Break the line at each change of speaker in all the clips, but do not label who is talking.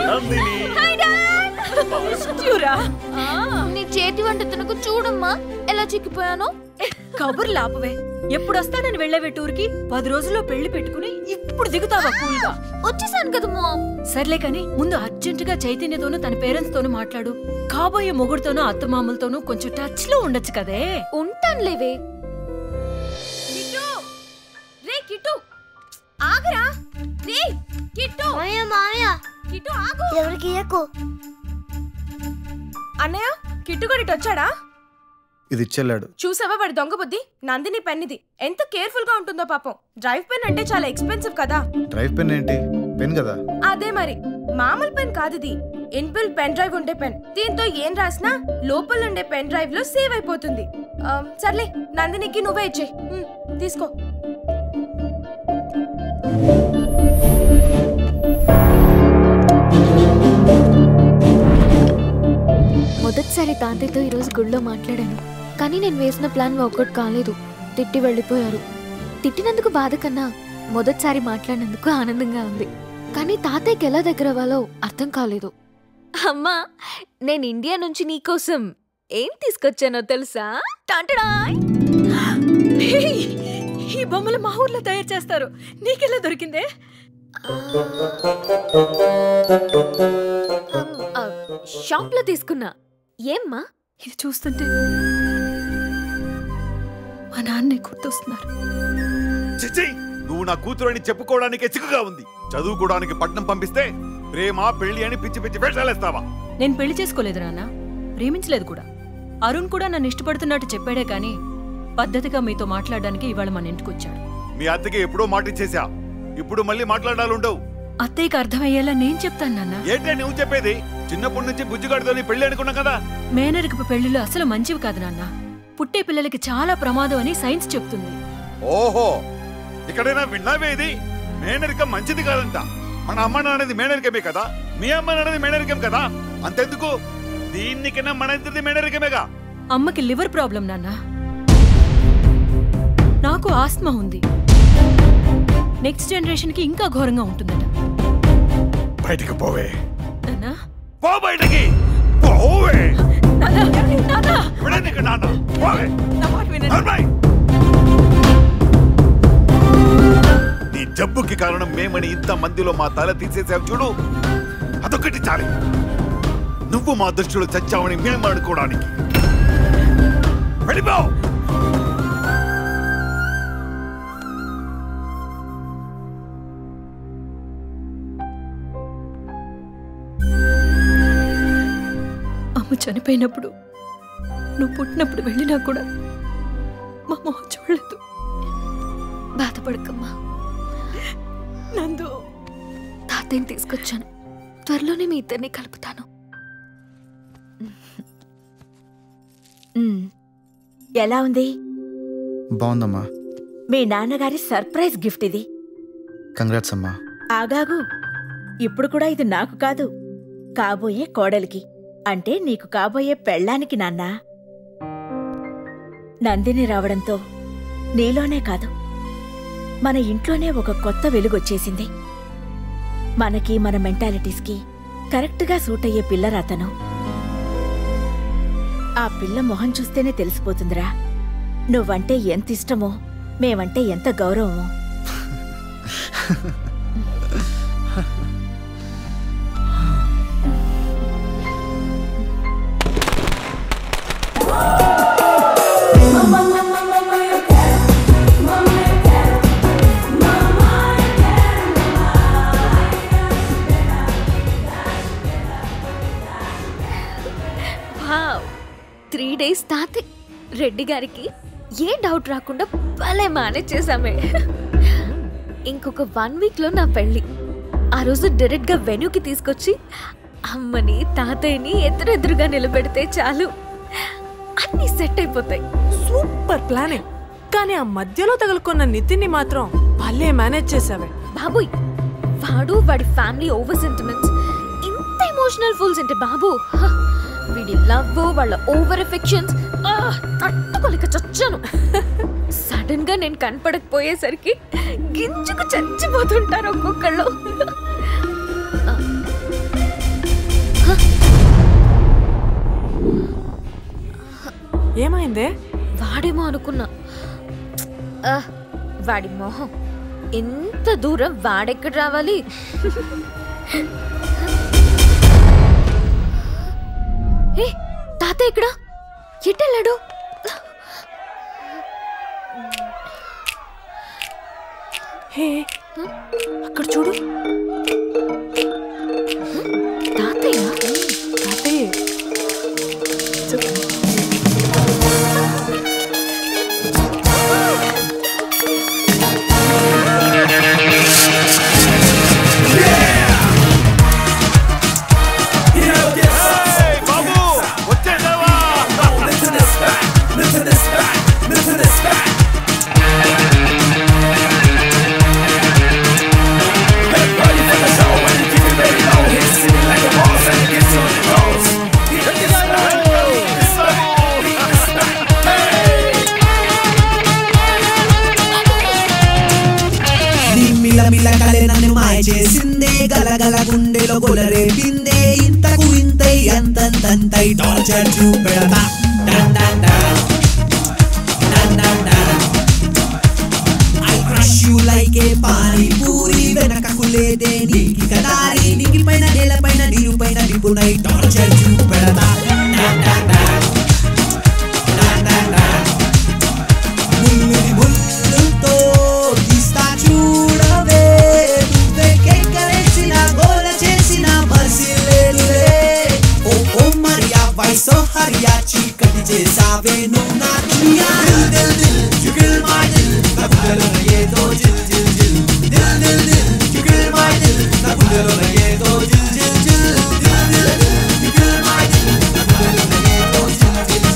నందిని
నీ చేతి వంట తనకు చూడమ్మా ఎలా చిక్కిపోయాను.
కబుర్లు ఆపవే. ఎప్పుడు వస్తానని వెళ్ళవే టూర్కి? 10 రోజుల్లో పెళ్లి పెట్టుకుని ఇప్పుడు దిగుతావా కూల్గా?
వచ్చేసాను కదా మామ్.
సర్లే కాని ముందు అర్జెంటుగా చైతన్యతోనూ తన పేరెంట్స్ తోనూ మాట్లాడు. కాబోయే మొగుడుతోనూ అత్తమామలతోనూ కొంచెం టచ్ లో ఉండొచ్చు కదే.
ఉంటానులేవే. కిట్టు ఆగరా. రే కిట్టు. కిట్టు ఆగు.
ఎవరికి ఎక్కు
అన్నయ్య కిట్టుగడిటి వచ్చాడా?
ఇది ఇచ్చెళ్ళాడు.
చూసావా వాడి దొంగ బుద్ధి. నందిని పెన్ ఇది. ఎంత కేర్ఫుల్ గా ఉంటుందో పాపం. డ్రైవ్ పెన్ అంటే చాలా ఎక్స్పెన్సివ్ కదా.
డ్రైవ్ పెన్ ఏంటి? పెన్ కదా.
అదే మరి. మామూలు పెన్ కాదు ఇది. ఇన్బిల్ట్ పెన్ డ్రైవ్ ఉండే పెన్. దీంతో ఏం రాసినా లోపల ఉండే పెన్ డ్రైవ్ లో సేవ్ అయిపోతుంది. సర్లే నందినికి నువ్వే ఇచ్చే. తీసుకో.
మొదటిసారి తాతయ్యతో ఈరోజు గుడిలో మాట్లాడాను. కానీ నేను వేసిన ప్లాన్ వర్కౌట్ కాలేదు. తిట్టి వెళ్ళిపోయారు. తిట్టినందుకు బాధ కన్నా మొదటిసారి మాట్లాడినందుకు ఆనందంగా ఉంది. కానీ తాతయ్యకి ఎలా దగ్గర అవ్వాలో అర్థం కాలేదు. అమ్మా, నేను ఇండియా నుంచి నీకోసం ఏం తీసుకొచ్చానో తెలుసా?
ఈ బొమ్మలు మా ఊర్లో తయారు చేస్తారు. నీకెలా దొరికిందే?
షాప్ లో తీసుకున్నా. ఏమ్మా?
ఇది చూస్తుంటే మా నాన్నే గుర్తొస్తున్నారు.
చిచి, నువ్వు నా కూతురు అని చెప్పుకోవడానికి చిక్కుగా ఉంది. చదువుకోవడానికి పట్నం పంపిస్తే ప్రేమ పెళ్లి అని పిచ్చి పిచ్చి వేషాలేస్తావా?
నేను పెళ్లి చేసుకోలేదు నాన్న, ప్రేమించలేదు కూడా. అరుణ్ కూడా నన్ను ఇష్టపడుతున్నట్టు చెప్పాడే కానీ పద్ధతిగా మీతో మాట్లాడడానికి ఇవాళ మన ఇంటికి వచ్చాడు.
మీ అత్తకి ఎప్పుడో మాటిచ్చేసా. ఇప్పుడు మళ్ళీ మాట్లాడాలుండవు.
అత్తయ్యకి అర్థమయ్యేలా నేను చెప్తాను నాన్న.
ఏంటే నువ్వు చెప్పేది? చిన్నప్పటి నుంచి బుజ్జిగాడితోని పెళ్లి అనుకున్నా కదా.
మేనరికపు పెళ్లిళ్ళు అసలు మంచివి కాదు నాన్న. పుట్టే పిల్లలకి చాలా ప్రమాదం అని సైన్స్ చెప్తుంది.
ఓహో, ఇక్కడైనా విన్నావే? ఇది మేనరికం మంచిది కాదంట. మన అమ్మ నాన్నది మేనరికమే కదా, మీ అమ్మ నాన్నది మేనరికం కదా. అంతెందుకు, దీనికన్నా మన ఇద్దరిది మేనరికమేగా.
అమ్మకి లివర్ ప్రాబ్లం నాన్న, నాకు ఆస్మా ఉంది. నెక్స్ట్ జనరేషన్ కి ఇంకా ఘోరంగా ఉంటుందట.
బయటికి పోవే.
నాన్నా,
పో బయటికి. పోవే.
నాన్నా, నాన్నా.
వినండి ఇక్కడ నాన్న. పోవే.
నా మాట వినండి.
నీ జబ్బుకి కారణం మేమని ఇంత మందిలో మా తల తీసేసావు చూడు, అదొక్కటి చాలు. నువ్వు మా దృష్టిలో చచ్చావని మేము అనుకోవడానికి. వెళ్ళిపో.
అమ్మ చనిపోయినప్పుడు, నువ్వు పుట్టినప్పుడు వెళ్ళినా కూడా మా మొహం చూడలేదు.
బాధపడకమ్మా.
నందు,
తాతయ్యని తీసుకొచ్చాను. త్వరలోనే మీ ఇద్దరిని కలుపుతాను.
ఎలా ఉంది?
బాగుందమ్మా.
మీ నాన్నగారి సర్ప్రైజ్ గిఫ్ట్ ఇది.
కంగ్రాట్స్ అమ్మా.
ఆగాగు, ఇప్పుడు కూడా ఇది నాకు కాదు, కాబోయే కోడలికి, అంటే నీకు కాబోయే పెళ్ళానికి నాన్నా. నందిని రావడంతో నీలోనే కాదు, మన ఇంట్లోనే ఒక కొత్త వెలుగొచ్చేసింది. మనకి మన మెంటాలిటీస్కి కరెక్ట్గా సూట్ అయ్యే పిల్లరాతను. ఆ పిల్ల మొహం చూస్తేనే తెలిసిపోతుందిరా, నువ్వంటే ఎంత ఇష్టమో, మేమంటే ఎంత గౌరవమో.
వావ్, 3 days తాతయ్య రెడ్డి గారికి ఏ డౌట్ రాకుండా భలే మేనేజ్ చేసామే. ఇంకొక 1 week లో నా పెళ్ళి. ఆ రోజు డైరెక్ట్ గా వెన్యూకి తీసుకొచ్చి అమ్మని తాతయ్యని ఎదురెదురుగా నిలబెడితే చాలు, అన్ని సెట్ అయిపోతాయి.
Super planning. కానీ ఆ మధ్యలో తగులుకున్న నితిన్ని మాత్రం భలే మేనేజ్ చేసావే.
బాబు, వాడు వాడి ఫ్యామిలీ ఓవర్ సెంటిమెంట్స్ ఇంత ఎమోషనల్ ఫుల్స్ అంటే బాబు, వీడి లవ్, వాళ్ళ ఓవర్ ఎఫెక్షన్స్ తట్టుకోలేక చచ్చాను. సడన్ గా నేను కనపడకపోయేసరికి గింజుకు చచ్చిపోతుంటారు ఒక్కొక్కళ్ళు.
ఏమైందే?
వాడేమో అనుకున్నా. వాడి మొహం ఎంత దూరం వాడెక్కడ రావాలి? ఏ తాతయ్య ఎక్కడ? ఎట్టెళ్ళాడు?
హే అక్కడ చూడు.
తాతయ్య
తాతయ్య
చేసిందే గలగల గుండెలో గొలరేపిందే ఇంతకు ఇంతై అంతంతంతై టార్చర్ చూపెడతా I crush you like a panipuri వెనకకు లేదే నీకి కదారి నీకి పైన నేల పైన నీరు పైన నిపుణై టార్చర్ చూపెడతా ముళ్ళుతో తీస్తా చూడవే so hariya chikati చేసావే నువ్వు నా దునియా Dil Dil you kill my dill నా గుండెలోన ఏదో జిల్ జిల్ జిల్ Dil Dil Dil you kill my dill నా గుండెలోన ఏదో జిల్ జిల్ జిల్ Dil Dil Dil you kill my dill నా గుండెలోన ఏదో జిల్ జిల్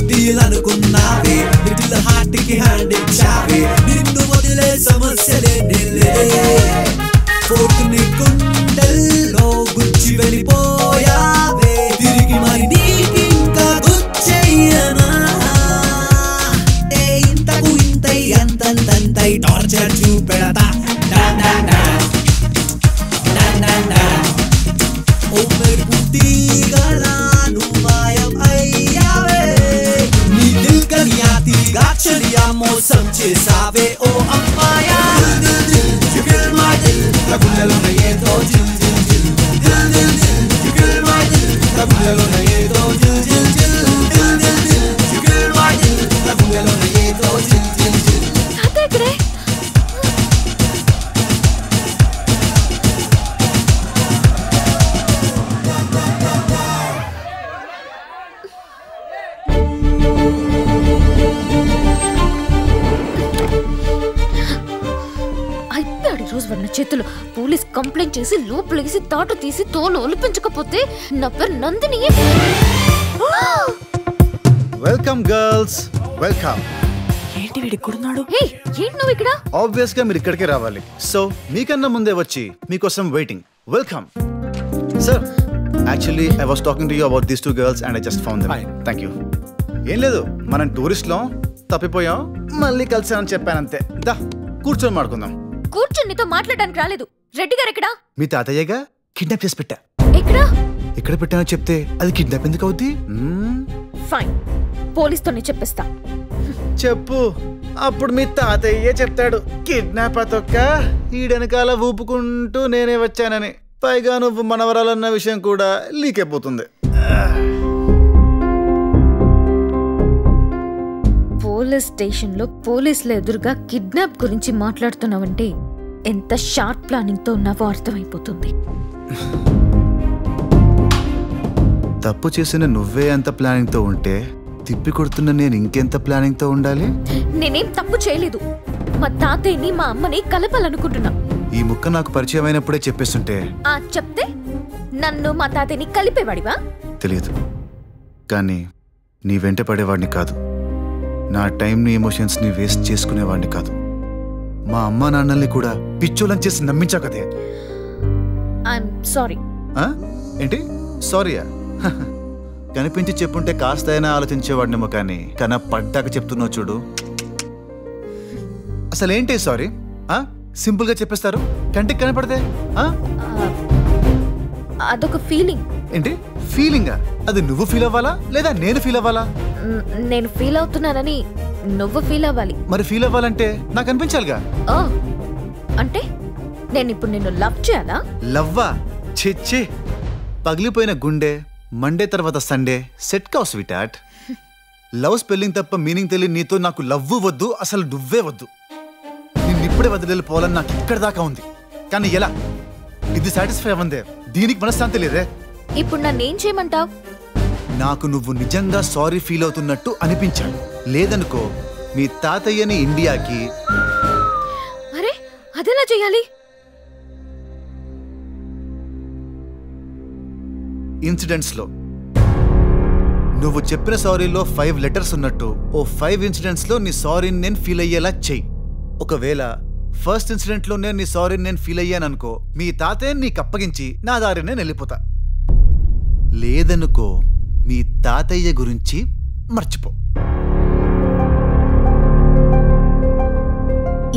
జిల్ అనుకున్నావే లిటిల్ హార్ట్ కి హ్యాండ్ ఇచ్చావే నిన్ను వదిలే సమస్యలే నిల్లే ఫోర్క్ ని గుండెల్లో గుచ్చి వెళ్ళిపోయావే తిరిగి మరి నీకింకా గుచ్చెయ్యనా ఇంతకు ఇంతై అంతంతంతై టార్చర్ చూపెడతా ఓ మెరుపు తీగలా నువ్వు మాయం అయ్యావే చలియా మోసం చేసావే ఓ అమ్మాయా Dil Dil you kill my dill నా గుండెలోన ఏదో జిల్ జిల్ జిల్ Dil Dil Dil you kill my dill నా గుండెలోన ఏదో జిల్ జిల్ జిల్ Dil Dil Dil you kill my dill నా గుండెలోన ఏదో జిల్ జిల్ జిల్
తాతయ్య నా చేతులు పోలీస్ కంప్లైంట్ చేసి లోపలికి తాట తీసి తోలు ఒలిపించకపోతే నా పేరు నందిని.
Welcome girls welcome.
ఏంటి వీడి కుడున్నాడు?
ఏంటి నువ్వు ఇక్కడ?
ఆబ్వియస్ గా మీరు ఇక్కడికే రావాలి, సో మీకన్నా ముందే వచ్చి మీకోసం waiting. Welcome sir. Actually I was talking to you about these two girls and I just found them. Thank you. ఏం లేదు, మనం టూరిస్ట్ లో తప్పిపోయాం, మళ్ళీ కలిసానని చెప్పానంతే. దా కూర్చొని మాట్లాడుకుందాం.
కూర్చొని నీతో మాట్లాడడానికి రాలేదు. రెడ్డి గారు ఎక్కడా?
మీ తాతయ్యగా కిడ్నాప్ చేసి పెట్టా.
ఎక్కడా?
ఎక్కడ పెట్టానో చెప్తే అది కిడ్నాప్ ఎందుకు అవుద్ది?
ఫైన్, పోలీస్తోనే చెప్పేస్తా.
చెప్పు, అప్పుడు మీ తాతయ్యే చెప్తాడు కిడ్నాప్ అతొక్క ఈడెనకాల ఊపుకుంటూ నేనే వచ్చానని. పైగా నువ్వు మనవరాలన్న విషయం కూడా లీక్ అయిపోతుంది.
పోలీస్ స్టేషన్ లో పోలీసుల ఎదురుగా కిడ్నాప్ గురించి మాట్లాడుతున్నావంటే ఎంత షార్ట్ ప్లానింగ్ తో ఉన్నావో అర్థమైపోతుంది.
తప్పు చేసిన నువ్వే అంత ప్లానింగ్ తో ఉంటే తిప్పి కొడుతున్న నేను ఇంకెంత ప్లానింగ్ తో ఉండాలి?
నేనేం తప్పు చేయలేదు. మా తాతయ్యని మా అమ్మని కలపాలనుకుంటున్నా.
ఈ ముక్క నాకు పరిచయం అయినప్పుడే చెప్పేస్తుంటే.
చెప్తే నన్ను మా తాతయ్యని కలిపేవాడివా?
తెలియదు. కానీ నీ వెంట పడేవాడిని కాదు, నా టైంని ఎమోషన్స్ని వేస్ట్ చేసుకునేవాడిని కాదు. మా అమ్మా నాన్నల్ని కూడా పిచ్చోలని చేసి నమ్మించా కదే.
I'm sorry.
ఏంటి సారీయా? కనిపించి చెప్పుంటే కాస్త అయినా ఆలోచించేవాడినేమో, కానీ పడ్డాక చెప్తున్నావు చూడు. అసలేంటి సారీ? సింపుల్గా చెప్పేస్తారు, కంటికి కనపడదే.
అదొక ఫీలింగ్.
ఏంటి ఫీలింగా? అది నువ్వు ఫీల్ అవ్వాలా లేదా నేను ఫీల్ అవ్వాలా?
నేను ఫీల్ అవుతున్నానని నువ్వు ఫీల్ అవ్వాలి.
మరి ఫీల్ అవ్వాలంటే నాకు అనిపించాలిగా.
అంటే నేను ఇప్పుడు నిన్ను లవ్ చేయాలా?
లవ్వా? చిచ్చి, పగిలిపోయిన గుండె మండే తర్వాత సండే సెట్ కావు స్వీట్ హార్ట్. లవ్ స్పెల్లింగ్ తప్ప మీనింగ్ తెలియని నీతో నాకు లవ్వు వద్దు, అసలు నువ్వే వద్దు. నిన్నిప్పుడే వదిలిపోవాలని నాకు ఇక్కడ దాకా ఉంది, కానీ ఎలా? ఇది సాటిస్ఫై అవ్వందే, దీనికి మనశ్శాంతి లేదే.
ఇప్పుడు నన్నేం చేయమంటావు?
నాకు నువ్వు నిజంగా సారీ ఫీల్ అవుతున్నట్టు అనిపించాడు. లేదనుకో మీ తాతయ్యని ఇండియాకి.
అరే అదెలా చేయాలి?
ఇన్సిడెంట్స్ లో నువ్వు చెప్పిన సారీలో 5 లెటర్స్ ఉన్నట్టు ఓ 5 ఇన్సిడెంట్స్ లో నీ సారీని నేను ఫీల్ అయ్యేలా చెయ్యి. ఒకవేళ ఫస్ట్ ఇన్సిడెంట్ లో నేను నీ సారీని నేను ఫీల్ అయ్యాననుకో, మీ తాతయ్యని నీకు అప్పగించి నా దారి నేను వెళ్ళిపోతా. లేదనుకో మీ తాతయ్య గురించి మర్చిపో.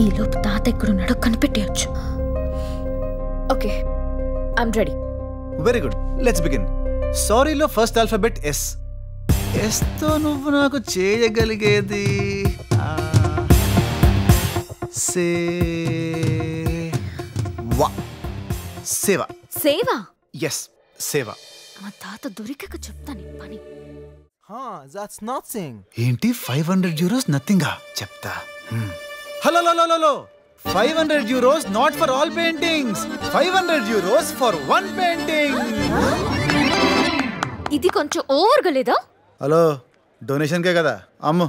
ఈలోపు తాత ఎక్కడున్నాడో కనిపెట్టేయచ్చు. Okay, I'm ready.
Very good, let's begin. సారీలో ఫస్ట్ ఆల్ఫాబెట్ ఎస్. ఎస్ తో నువ్వు నాకు చేయగలిగేది సేవ. సేవ.
సేవ?
ఎస్, సేవ.
మా తాత దొరికాక చెప్తాను ఈ పని.
That's nothing.
ఏంటి 500 euros నథింగా? చెప్తా. Hello 500 euros not for all paintings, 500 euros for one painting.
ఇది కొంచెం ఓవర్గా లేదా?
హలో, డొనేషన్ కే కదా అమ్ము.